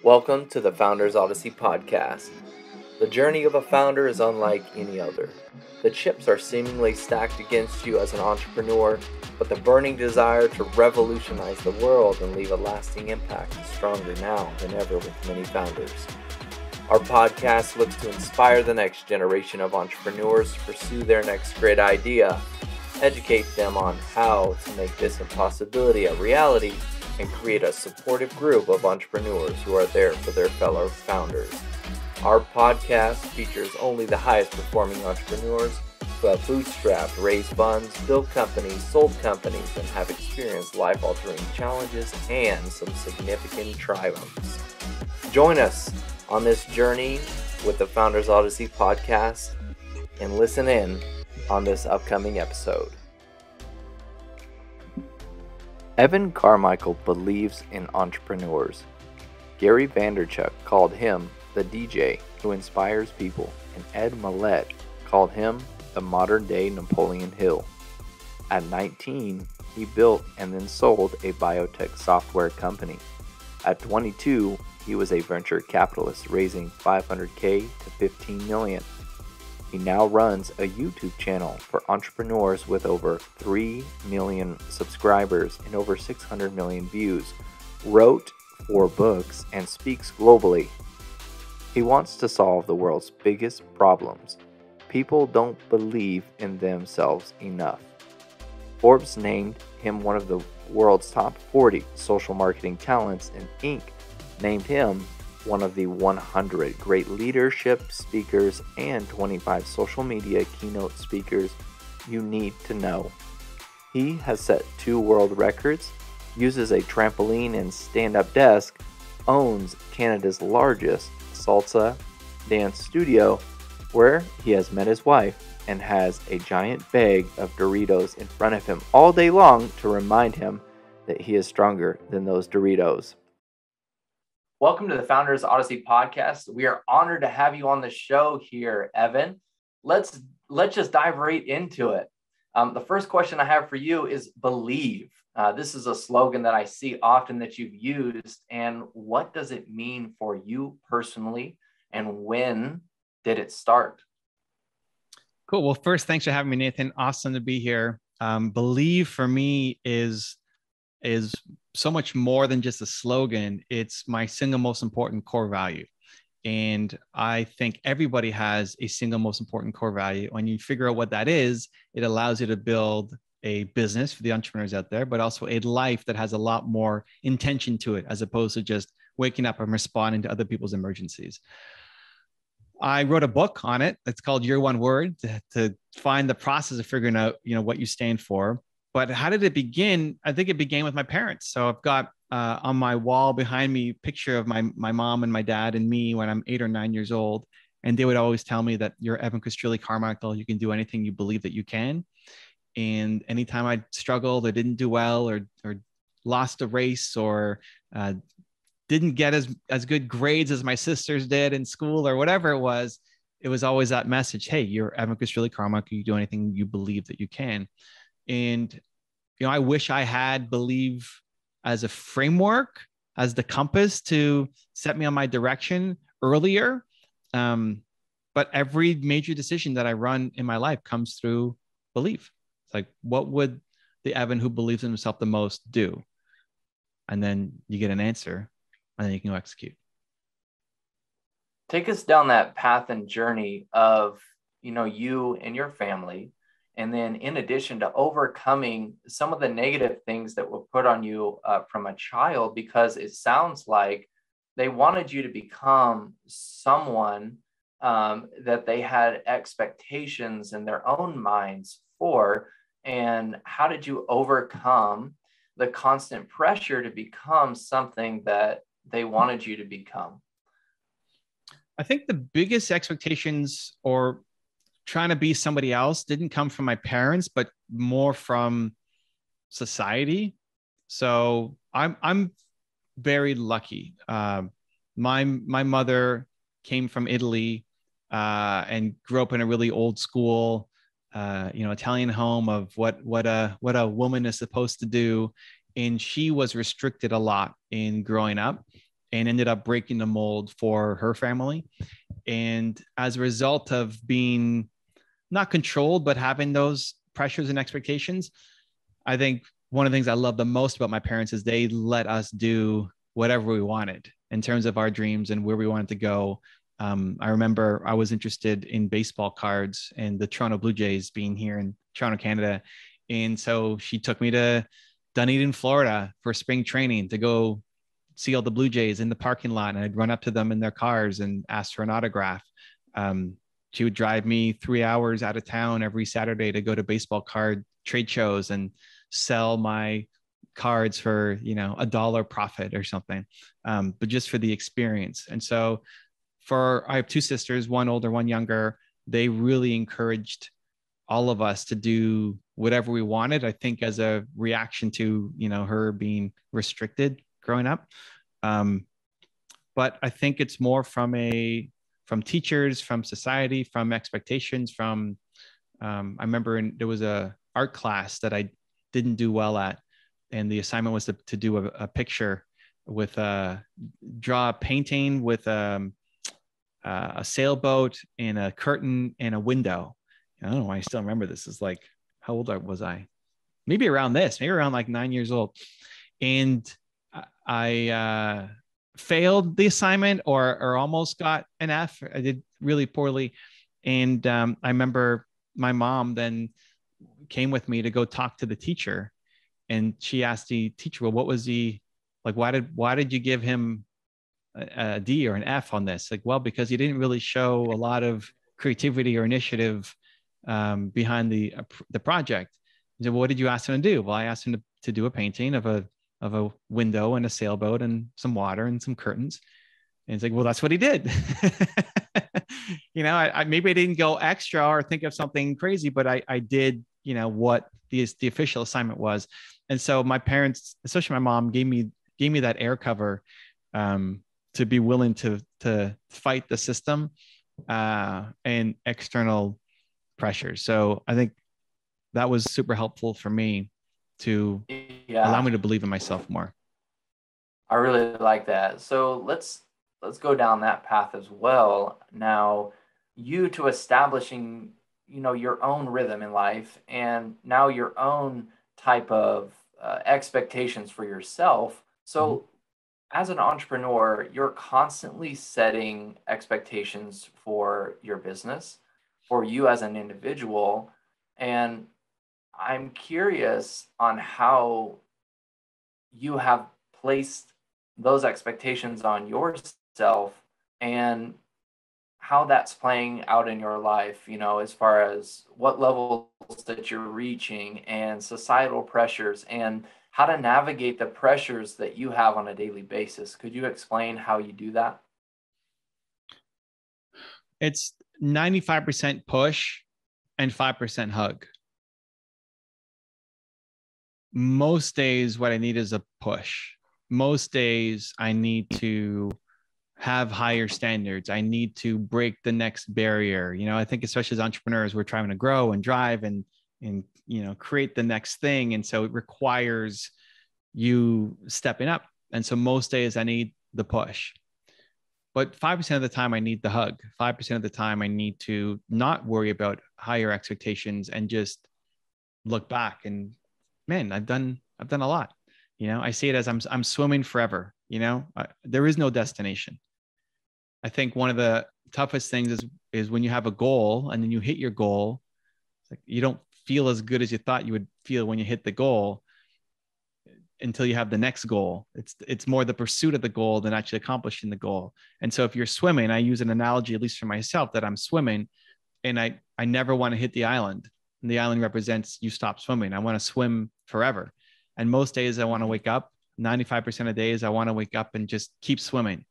Welcome to the Founders Odyssey podcast. The journey of a founder is unlike any other. The chips are seemingly stacked against you as an entrepreneur, but the burning desire to revolutionize the world and leave a lasting impact is stronger now than ever with many founders. Our podcast looks to inspire the next generation of entrepreneurs to pursue their next great idea, educate them on how to make this impossibility a reality, and create a supportive group of entrepreneurs who are there for their fellow founders. Our podcast features only the highest performing entrepreneurs who have bootstrapped, raised funds, built companies, sold companies, and have experienced life-altering challenges and some significant triumphs. Join us on this journey with the Founders Odyssey podcast and listen in on this upcoming episode. Evan Carmichael believes in entrepreneurs. Gary Vaynerchuk called him the DJ who inspires people, and Ed Mylett called him the modern-day Napoleon Hill. At 19, he built and then sold a biotech software company. At 22, he was a venture capitalist raising $500K to $15 million. He now runs a YouTube channel for entrepreneurs with over 3 million subscribers and over 600 million views, wrote 4 books, and speaks globally. He wants to solve the world's biggest problems. People don't believe in themselves enough. Forbes named him one of the world's top 40 social marketing talents, and Inc. named him one of the 100 great leadership speakers and 25 social media keynote speakers you need to know. He has set 2 world records, uses a trampoline and stand-up desk, owns Canada's largest salsa dance studio, where he has met his wife, and has a giant bag of Doritos in front of him all day long to remind him that he is stronger than those Doritos. Welcome to the Founders Odyssey podcast. We are honored to have you on the show here, Evan. Let's just dive right into it. The first question I have for you is believe. This is a slogan that I see often that you've used. And what does it mean for you personally? And when did it start? Cool. Well, first, thanks for having me, Nathan. Awesome to be here. Believe for me is so much more than just a slogan. It's my single most important core value. And I think everybody has a single most important core value. When you figure out what that is, it allows you to build a business for the entrepreneurs out there, but also a life that has a lot more intention to it, as opposed to just waking up and responding to other people's emergencies. I wrote a book on it. It's called Your One Word, to find the process of figuring out, what you stand for. But how did it begin? I think it began with my parents. So I've got on my wall behind me a picture of my mom and my dad and me when I'm 8 or 9 years old. And they would always tell me that you're Evan Carmichael. You can do anything you believe that you can. And anytime I struggled or didn't do well or lost a race or didn't get as good grades as my sisters did in school or whatever it was always that message. Hey, you're Evan Carmichael. You do anything you believe that you can. And, I wish I had believe as a framework, as the compass to set me on my direction earlier. But every major decision that I run in my life comes through belief. It's like, what would the Evan who believes in himself the most do? And then you get an answer, and then you can go execute. Take us down that path and journey of, you and your family. And then in addition to overcoming some of the negative things that were put on you from a child, because it sounds like they wanted you to become someone that they had expectations in their own minds for. And how did you overcome the constant pressure to become something that they wanted you to become? I think the biggest expectations or trying to be somebody else didn't come from my parents, but more from society. So I'm very lucky. My mother came from Italy and grew up in a really old school, Italian home of what a woman is supposed to do, and she was restricted a lot in growing up. and ended up breaking the mold for her family. And as a result of being not controlled, but having those pressures and expectations, I think one of the things I love the most about my parents is they let us do whatever we wanted in terms of our dreams and where we wanted to go. I remember I was interested in baseball cards and the Toronto Blue Jays being here in Toronto, Canada. And so she took me to Dunedin, Florida for spring training to go see all the Blue Jays in the parking lot. And I'd run up to them in their cars and ask for an autograph. She would drive me 3 hours out of town every Saturday to go to baseball card trade shows and sell my cards for, $1 profit or something. But just for the experience. And so I have two sisters, one older, one younger. They really encouraged all of us to do whatever we wanted, I think as a reaction to, her being restricted growing up. But I think it's more from teachers, from society, from expectations, I remember there was a art class that I didn't do well at. And the assignment was to do a picture with draw a painting with a sailboat and a curtain and a window. I don't know why I still remember this. Is like, how old was I? Maybe around like 9 years old. And I failed the assignment or almost got an F. I did really poorly. And I remember my mom then came with me to go talk to the teacher. And she asked the teacher, well, what was why did you give him a D or an F on this? Like, well, because he didn't really show a lot of creativity or initiative behind the project. He said, well, what did you ask him to do? Well, I asked him to do a painting of a window and a sailboat and some water and some curtains. And it's like, well, that's what he did. I maybe I didn't go extra or think of something crazy, but I did, what the official assignment was. And so my parents, especially my mom, gave me that air cover to be willing to fight the system and external pressures. So I think that was super helpful for me to allow me to believe in myself more. I really like that. So let's go down that path as well. Now, you to establishing, your own rhythm in life, and now your own type of expectations for yourself. So, as an entrepreneur, you're constantly setting expectations for your business, for you as an individual, and I'm curious on how you have placed those expectations on yourself and how that's playing out in your life, as far as what levels that you're reaching and societal pressures and how to navigate the pressures that you have on a daily basis. Could you explain how you do that? It's 95% push and 5% hug. Most days, what I need is a push. Most days, I need to have higher standards. I need to break the next barrier. I think especially as entrepreneurs, we're trying to grow and drive and create the next thing. And so it requires you stepping up. And so most days I need the push. But 5% of the time I need the hug. 5% of the time I need to not worry about higher expectations and just look back and, man, I've done a lot. I see it as I'm swimming forever. There is no destination. I think one of the toughest things is when you have a goal and then you hit your goal, it's like you don't feel as good as you thought you would feel when you hit the goal until you have the next goal. It's more the pursuit of the goal than actually accomplishing the goal. And so if you're swimming, I use an analogy, at least for myself, that I'm swimming and I never want to hit the island. And the island represents you stop swimming. I want to swim forever. And most days I want to wake up, 95% of days I want to wake up and just keep swimming.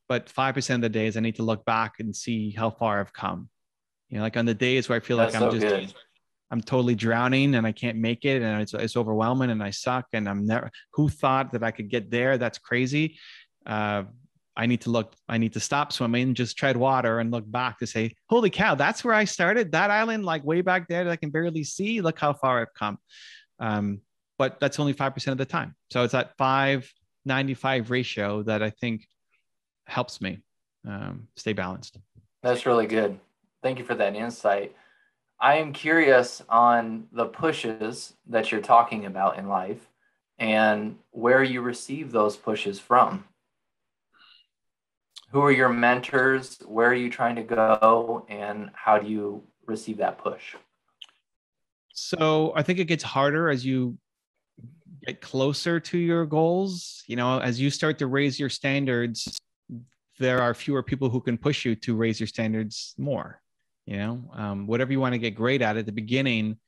But 5% of the days I need to look back and see how far I've come. Like on the days where I feel like I'm totally drowning and I can't make it and it's overwhelming and I suck and who thought that I could get there? That's crazy. I need to stop swimming, just tread water and look back to say, holy cow, that's where I started. That island, like way back there that I can barely look how far I've come. But that's only 5% of the time. So it's at 5 95 ratio that I think helps me stay balanced. That's really good. Thank you for that insight. I am curious on the pushes that you're talking about in life and where you receive those pushes from. Who are your mentors? Where are you trying to go? And how do you receive that push? So I think it gets harder as you get closer to your goals. You know, as you start to raise your standards, there are fewer people who can push you to raise your standards more. You know, whatever you want to get great at the beginning,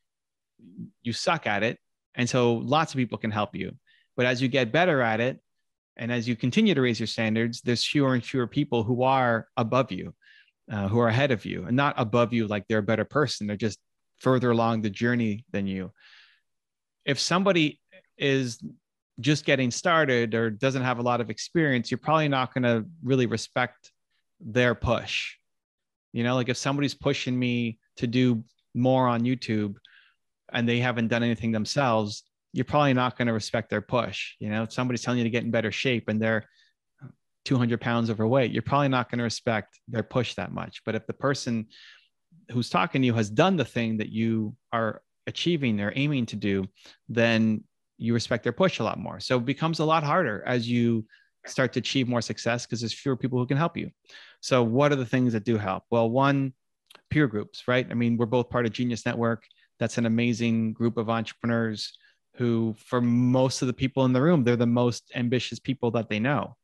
you suck at it. And so lots of people can help you. But as you get better at it, and as you continue to raise your standards, there's fewer and fewer people who are above you, who are ahead of you, and not above you like they're a better person. They're just further along the journey than you. If somebody is just getting started or doesn't have a lot of experience, you're probably not going to really respect their push. You know, like if somebody's pushing me to do more on YouTube and they haven't done anything themselves, you're probably not going to respect their push. You know, if somebody's telling you to get in better shape and they're 200 pounds overweight, you're probably not going to respect their push that much. But if the person who's talking to you has done the thing that you are achieving or aiming to do, then you respect their push a lot more. So it becomes a lot harder as you start to achieve more success because there's fewer people who can help you. So what are the things that do help? Well, one, peer groups, right? I mean, we're both part of Genius Network. That's an amazing group of entrepreneurs who, for most of the people in the room, they're the most ambitious people that they know.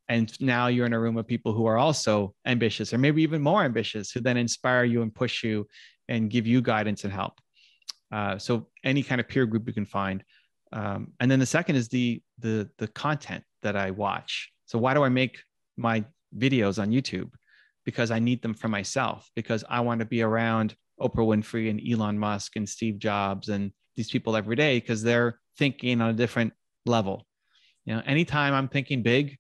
And now you're in a room of people who are also ambitious or maybe even more ambitious, who then inspire you and push you and give you guidance and help. So any kind of peer group you can find. And then the second is the content that I watch. So why do I make my videos on YouTube? Because I need them for myself, because I want to be around Oprah Winfrey and Elon Musk and Steve Jobs and these people every day, because they're thinking on a different level. You know, anytime I'm thinking big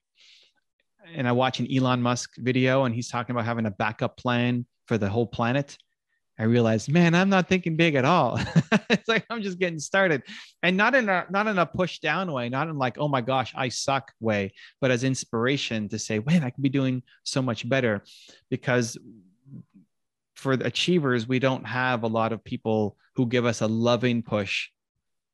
and I watch an Elon Musk video and he's talking about having a backup plan for the whole planet, I realized, man, I'm not thinking big at all. It's like I'm just getting started, and not in a push down way, not in like, oh my gosh, I suck way, but as inspiration to say, man, I can be doing so much better. Because for the achievers, we don't have a lot of people who give us a loving push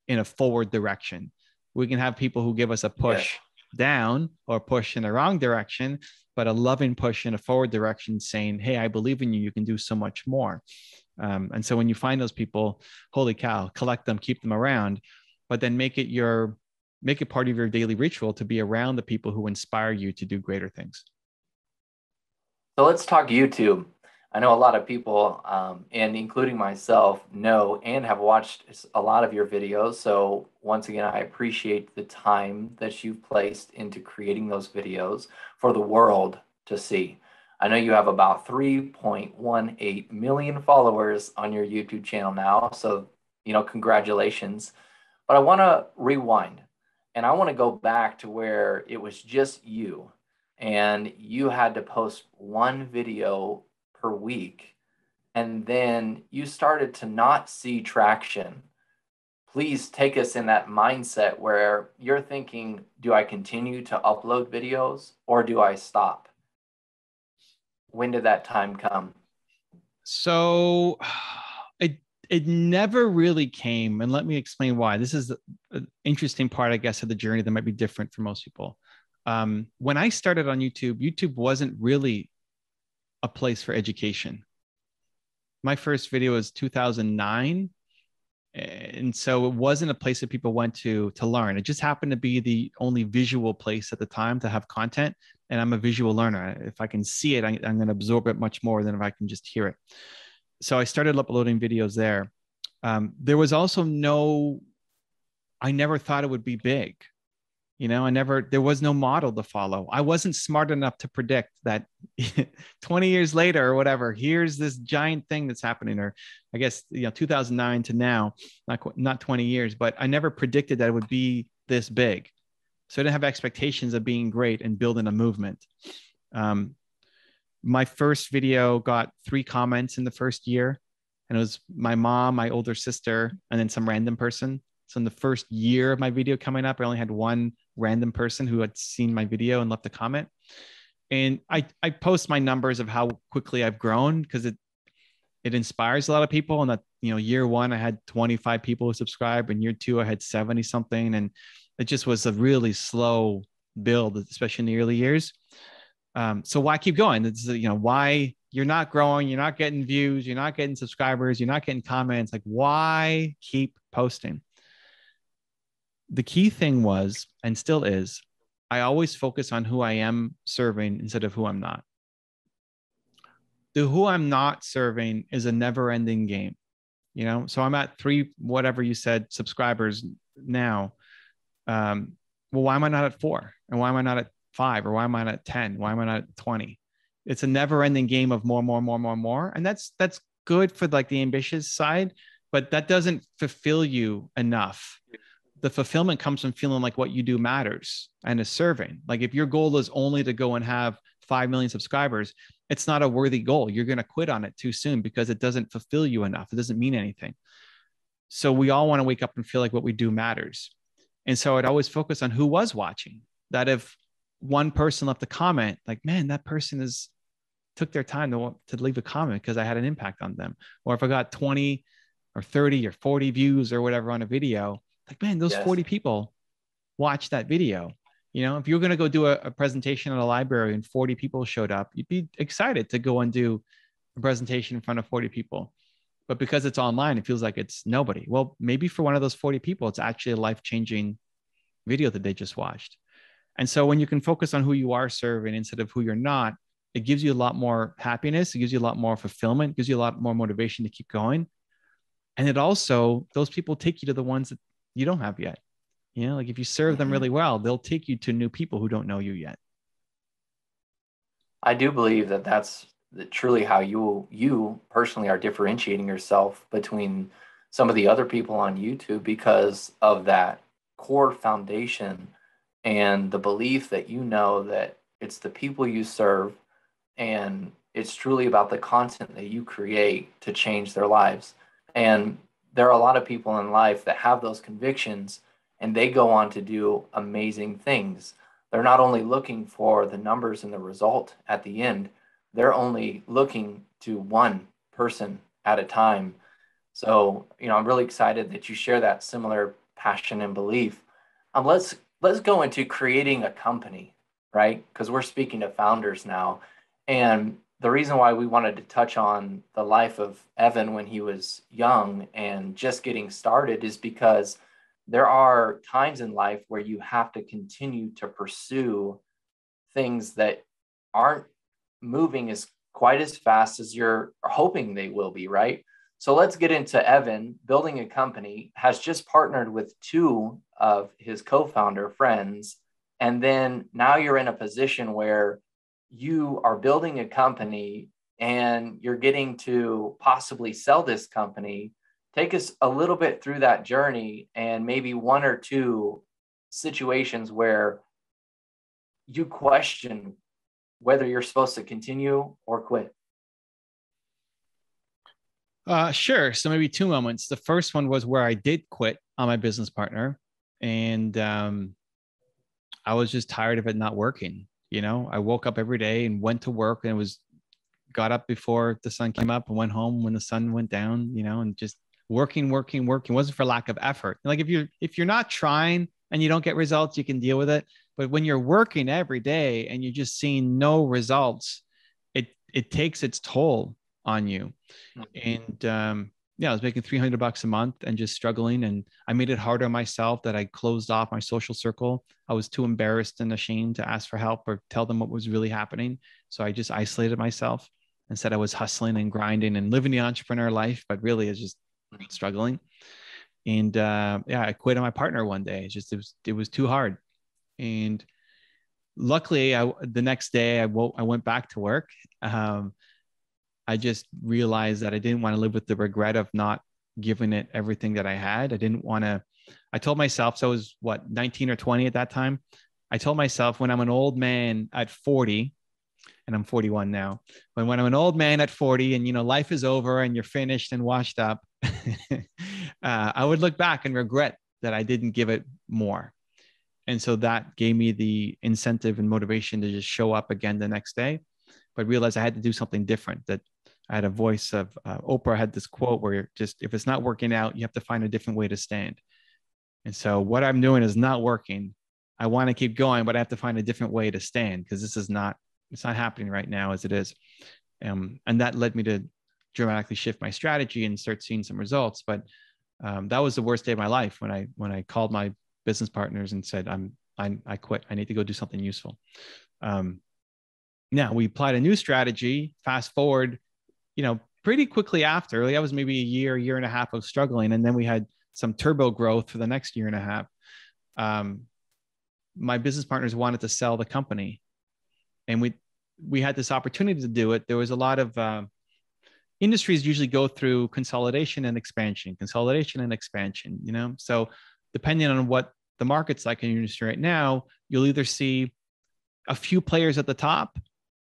in a forward direction. We can have people who give us a push down or push in the wrong direction, but a loving push in a forward direction saying, hey, I believe in you. You can do so much more. And so when you find those people, holy cow, collect them, keep them around, but then make it part of your daily ritual to be around the people who inspire you to do greater things. So let's talk YouTube. I know a lot of people, and including myself, know and have watched a lot of your videos. So once again, I appreciate the time that you've placed into creating those videos for the world to see. I know you have about 3.18 million followers on your YouTube channel now. So, congratulations. But I want to rewind and I want to go back to where it was just you and you had to post one video per week, and then you started to not see traction. Please take us in that mindset where you're thinking, do I continue to upload videos or do I stop? When did that time come? So it never really came, and let me explain why. This is an interesting part, I guess, of the journey that might be different for most people. When I started on YouTube, YouTube wasn't really a place for education. My first video was 2009. And so it wasn't a place that people went to learn. It just happened to be the only visual place at the time to have content. And I'm a visual learner. If I can see it, I'm going to absorb it much more than if I can just hear it. So I started uploading videos there. There was also I never thought it would be big. There was no model to follow. I wasn't smart enough to predict that 20 years later or whatever, here's this giant thing that's happening. Or I guess, 2009 to now, not 20 years, but I never predicted that it would be this big. So I didn't have expectations of being great and building a movement. My first video got 3 comments in the first year, and it was my mom, my older sister, and then some random person. So in the first year of my video coming up, I only had one random person who had seen my video and left a comment. And I post my numbers of how quickly I've grown because it inspires a lot of people. And that, year one, I had 25 people who subscribed, and year two, I had 70 something. And it just was a really slow build, especially in the early years. So why keep going? It's, why you're not growing, you're not getting views, you're not getting subscribers, you're not getting comments. Like, why keep posting? The key thing was, and still is, I always focus on who I am serving instead of who I'm not. The who I'm not serving is a never ending game, So I'm at 3, whatever you said, subscribers now. Well, why am I not at 4? And why am I not at 5? Or why am I not at 10? Why am I not at 20? It's a never ending game of more. And that's good for like the ambitious side, but that doesn't fulfill you enough. The fulfillment comes from feeling like what you do matters and is serving. Like if your goal is only to go and have 5 million subscribers, it's not a worthy goal. You're going to quit on it too soon because it doesn't fulfill you enough. It doesn't mean anything. So we all want to wake up and feel like what we do matters. And so I'd always focus on who was watching. That if one person left a comment, like, man, that person took their time to leave a comment because I had an impact on them. Or if I got 20 or 30 or 40 views or whatever on a video, like, man, those 40 people watched that video. If you're going to go do a presentation at a library and 40 people showed up, you'd be excited to go and do a presentation in front of 40 people. But because it's online, it feels like it's nobody. Well, maybe for one of those 40 people, it's actually a life-changing video that they just watched. And so when you can focus on who you are serving instead of who you're not, it gives you a lot more happiness. It gives you a lot more fulfillment. It gives you a lot more motivation to keep going. And it also, those people take you to the ones that you don't have yet. Like if you serve them really well, they'll take you to new people who don't know you yet. I do believe that that's truly how you personally are differentiating yourself between some of the other people on YouTube because of that core foundation and the belief that that it's the people you serve and it's truly about the content that you create to change their lives. And there are a lot of people in life that have those convictions and they go on to do amazing things. They're not only looking for the numbers and the result at the end, they're only looking to one person at a time. So, I'm really excited that you share that similar passion and belief. Let's go into creating a company, right? Because we're speaking to founders now. And the reason why we wanted to touch on the life of Evan when he was young and just getting started is because there are times in life where you have to continue to pursue things that aren't moving as quite as fast as you're hoping they will be, right? So let's get into Evan building a company, has just partnered with 2 of his co-founder friends. And then now you're in a position where you are building a company and you're getting to possibly sell this company. Take us a little bit through that journey and maybe 1 or 2 situations where you question whether you're supposed to continue or quit. Sure. So maybe 2 moments. The first one was where I did quit on my business partner, and I was just tired of it not working. I woke up every day and went to work and got up before the sun came up and went home when the sun went down, and just working. It wasn't for lack of effort. Like if you're not trying and you don't get results, you can deal with it. But when you're working every day and you're just seeing no results, it takes its toll on you. And I was making $300 a month and just struggling. And I made it harder on myself that I closed off my social circle. I was too embarrassed and ashamed to ask for help or tell them what was really happening. So I just isolated myself and said I was hustling and grinding and living the entrepreneur life, but really it's just struggling. And I quit on my partner one day. It was too hard. And luckily, the next day I went back to work. I just realized that I didn't want to live with the regret of not giving it everything that I had. I told myself, so I was 19 or 20 at that time. I told myself when I'm an old man at 40, and I'm 41 now, but when I'm an old man at 40 and, life is over and you're finished and washed up, I would look back and regret that I didn't give it more. And so that gave me the incentive and motivation to just show up again the next day, but realized I had to do something different. That I had a voice of Oprah had this quote where just, if it's not working out, you have to find a different way to stand. And so what I'm doing is not working. I want to keep going, but I have to find a different way to stand, because it's not happening right now as it is. And that led me to dramatically shift my strategy and start seeing some results. But that was the worst day of my life when I called my business partners and said, I quit. I need to go do something useful. Now we applied a new strategy. Fast forward, pretty quickly after. That was maybe a year and a half of struggling, and then we had some turbo growth for the next year and a half. My business partners wanted to sell the company, and we had this opportunity to do it. There was a lot of industries usually go through consolidation and expansion. So depending on what the market's like in your industry right now, you'll either see a few players at the top,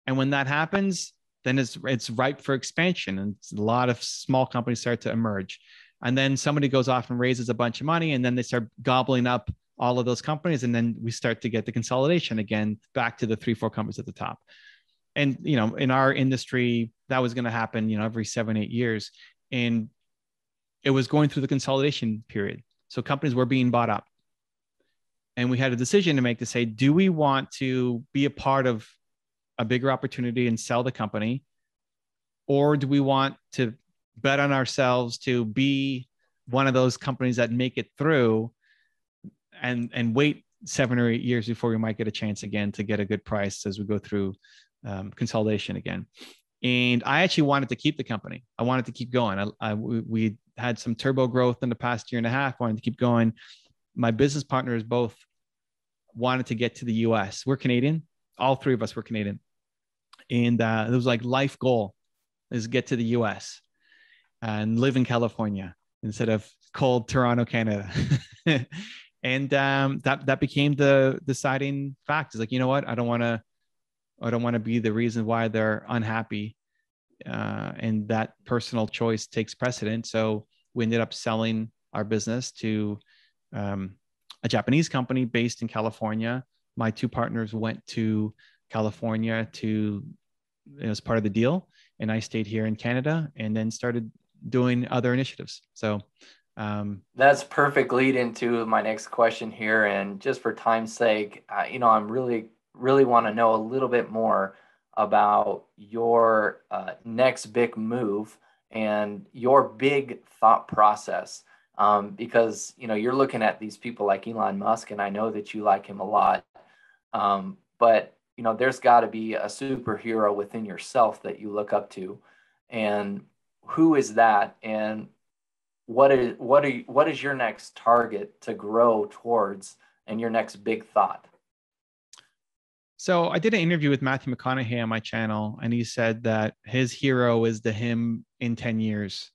and when that happens, then it's ripe for expansion, and a lot of small companies start to emerge. And then somebody goes off and raises a bunch of money, and then they start gobbling up all of those companies, and then we start to get the consolidation again, back to the 3-4 companies at the top. And in our industry, that was going to happen every 7-8 years, and it was going through the consolidation period. So companies were being bought up, and we had a decision to make to say, do we want to be a part of a bigger opportunity and sell the company, or do we want to bet on ourselves to be one of those companies that make it through and wait 7 or 8 years before we might get a chance again to get a good price as we go through consolidation again. And I actually wanted to keep the company. I wanted to keep going. We had some turbo growth in the past year and a half, wanted to keep going. My business partners both wanted to get to the US. We're Canadian. All 3 of us were Canadian. And it was like life goal is get to the US and live in California instead of cold Toronto, Canada. And that became the deciding fact. It's like, you know what? I don't want to be the reason why they're unhappy. And that personal choice takes precedent. So we ended up selling our business to a Japanese company based in California. My 2 partners went to California as part of the deal, and I stayed here in Canada and then started doing other initiatives. So that's perfect lead into my next question here. And just for time's sake, I'm really want to know a little bit more about your next big move and your big thought process. Because, you're looking at these people like Elon Musk, and I know that you like him a lot. But, there's got to be a superhero within yourself that you look up to. And who is that? And what is your next target to grow towards and your next big thought? So I did an interview with Matthew McConaughey on my channel, and he said that his hero is the him in 10 years.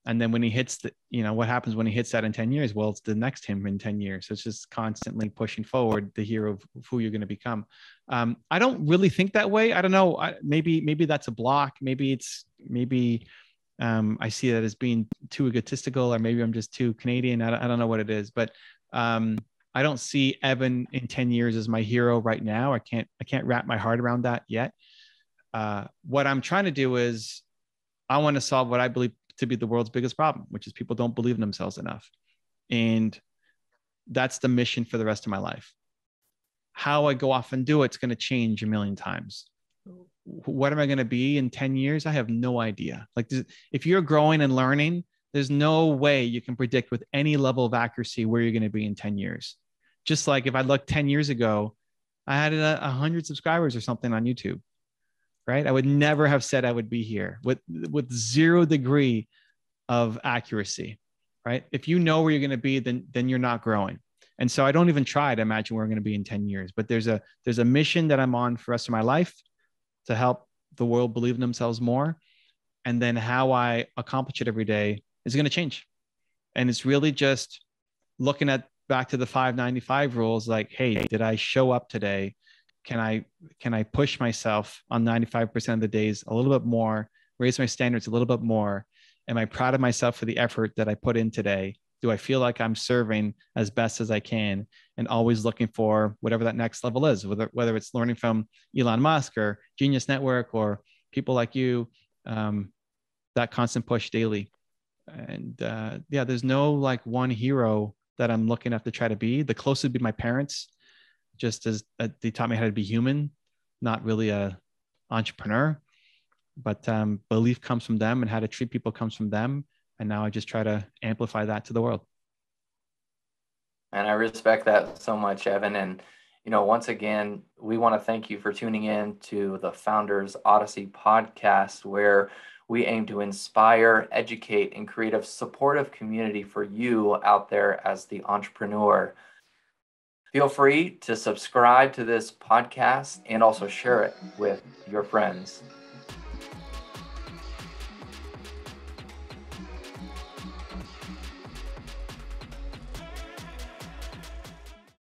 And then when he hits what happens when he hits that in 10 years? Well, it's the next him in 10 years. So it's just constantly pushing forward the hero of who you're going to become. I don't really think that way. I don't know. Maybe that's a block. Maybe I see that as being too egotistical, or maybe I'm just too Canadian. I don't know what it is, but I don't see Evan in 10 years as my hero right now. I can't wrap my heart around that yet. What I'm trying to do is I want to solve what I believe to be the world's biggest problem, which is people don't believe in themselves enough. And that's the mission for the rest of my life. How I go off and do it's going to change a million times. What am I going to be in 10 years? I have no idea. Like, if you're growing and learning, there's no way you can predict with any level of accuracy where you're going to be in 10 years. Just like if I looked 10 years ago, I had 100 subscribers or something on YouTube, right? I would never have said I would be here with 0 degree of accuracy, right? If you know where you're going to be, then you're not growing. And so I don't even try to imagine where I'm going to be in 10 years, but there's a mission that I'm on for the rest of my life to help the world believe in themselves more. And then how I accomplish it every day is going to change. And it's really just looking back to the 595 rules, like, hey, did I show up today? Can I push myself on 95% of the days a little bit more, raise my standards a little bit more? Am I proud of myself for the effort that I put in today? do I feel like I'm serving as best as I can, and always looking for whatever that next level is, whether it's learning from Elon Musk or Genius Network or people like you, that constant push daily. And yeah, there's no like one hero that I'm looking at to try to be. The closest would be my parents, just as they taught me how to be human, not really a entrepreneur, but belief comes from them, and how to treat people comes from them. And now I just try to amplify that to the world. And I respect that so much, Evan. And, once again, we want to thank you for tuning in to the Founders Odyssey podcast, where we aim to inspire, educate, and create a supportive community for you out there as the entrepreneur. Feel free to subscribe to this podcast and also share it with your friends.